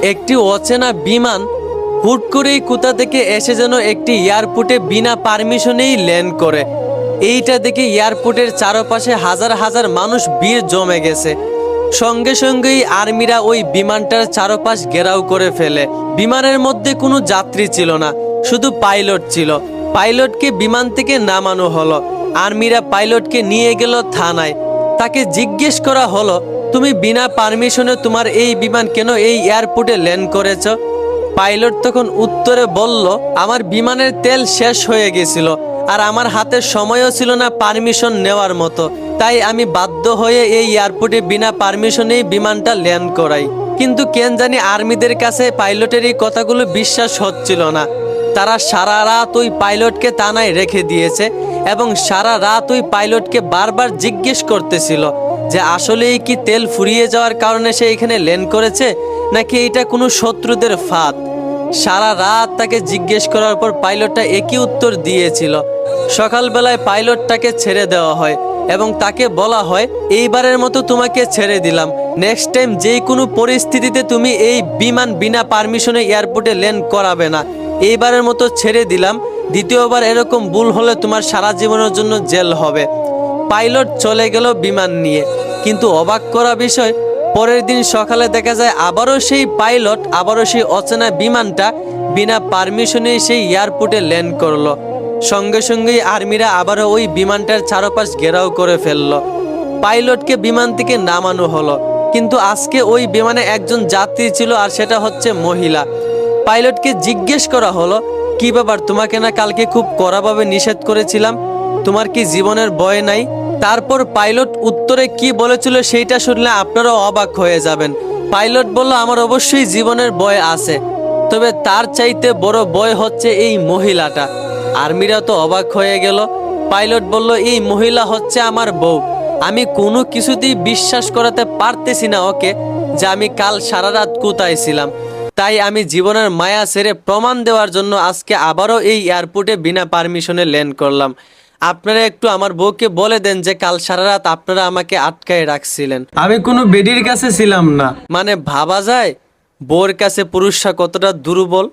একটি অচেনা বিমান হুট করেই কোথা থেকে এসে যেন একটি এয়ারপোর্টে বিনা পারমিশনেই ল্যান্ড করে। এইটা দেখে এয়ারপোর্টের চারপাশে হাজার হাজার মানুষ ভিড় জমে গেছে। সঙ্গে সঙ্গেই আর্মিরা ওই বিমানটার চারপাশ ঘেরাও করে ফেলে। বিমানের মধ্যে কোনো যাত্রী ছিল না, শুধু পাইলট ছিল। পাইলটকে বিমান থেকে নামানো হলো। আর্মিরা পাইলটকে নিয়ে গেল থানায়। তাকে জিজ্ঞেস করা হলো, তুমি বিনা পারমিশনে তোমার এই বিমান কেন এই এয়ারপোর্টে ল্যান্ড করেছ? পাইলট তখন উত্তরে বলল, আমার বিমানের তেল শেষ হয়ে গেছিল আর আমার হাতে সময়ও ছিল না পারমিশন নেওয়ার মতো, তাই আমি বাধ্য হয়ে এই এয়ারপোর্টে বিনা পারমিশনেই বিমানটা ল্যান্ড করাই। কিন্তু কেন জানি আর্মিদের কাছে পাইলটের এই কথাগুলো বিশ্বাস হচ্ছিল না। তারা সারা রাত ওই পাইলটকে থানায় রেখে দিয়েছে এবং সারা রাত ওই পাইলটকে বারবার জিজ্ঞেস করতেছিল যে আসলেই কি তেল ফুরিয়ে যাওয়ার কারণে সে এখানে ল্যান্ড করেছে নাকি এটা কোনো শত্রুদের ফাঁদ। সারা রাত তাকে জিজ্ঞেস করার পর পাইলটটা একই উত্তর দিয়েছিল। সকালবেলায় পাইলটটাকে ছেড়ে দেওয়া হয় এবং তাকে বলা হয়, এইবারের মতো তোমাকে ছেড়ে দিলাম, নেক্সট টাইম যে কোনো পরিস্থিতিতে তুমি এই বিমান বিনা পারমিশনে এয়ারপোর্টে ল্যান্ড করাবে না। এইবারের মতো ছেড়ে দিলাম, দ্বিতীয়বার এরকম ভুল হলে তোমার সারা জীবনের জন্য জেল হবে। পাইলট চলে গেল বিমান নিয়ে। কিন্তু অবাক করা বিষয়, পরের দিন সকালে দেখা যায় আবারও সেই পাইলট আবারও সেই অচেনা বিমানটা বিনা পারমিশনে সেই এয়ারপোর্টে ল্যান্ড করলো। সঙ্গে সঙ্গেই আর্মিরা আবারও ওই বিমানটার চারপাশ ঘেরাও করে ফেললো। পাইলটকে বিমান থেকে নামানো হলো, কিন্তু আজকে ওই বিমানে একজন যাত্রী ছিল আর সেটা হচ্ছে মহিলা। পাইলটকে জিজ্ঞেস করা হলো, কি ব্যাপার, তোমাকে না কালকে খুব কড়াভাবে নিষেধ করেছিলাম, তোমার কি জীবনের ভয় নাই? তারপর পাইলট উত্তরে কি বলেছিল সেইটা শুনলে আপনারাও অবাক হয়ে যাবেন। পাইলট বলল, আমার অবশ্যই জীবনের ভয় আছে, তবে তার চাইতে বড় ভয় হচ্ছে এই মহিলাটা। আর্মিরা তো অবাক হয়ে গেল। পাইলট বলল, এই মহিলা হচ্ছে আমার বউ। আমি কোনো কিছুতেই বিশ্বাস করাতে পারতেছি না ওকে যে আমি কাল সারা রাত কোথায় ছিলাম। তাই আমি জীবনের মায়া ছেড়ে প্রমাণ দেওয়ার জন্য আজকে আবারও এই এয়ারপোর্টে বিনা পারমিশনে ল্যান্ড করলাম। আপনারা একটু আমার বউকে বলে দেন যে কাল সারা রাত আপনারা আমাকে আটকায় রাখছিলেন, আমি কোনো বেডির কাছে ছিলাম না। মানে ভাবা যায় বউর কাছে পুরুষরা কতটা দুর্বল।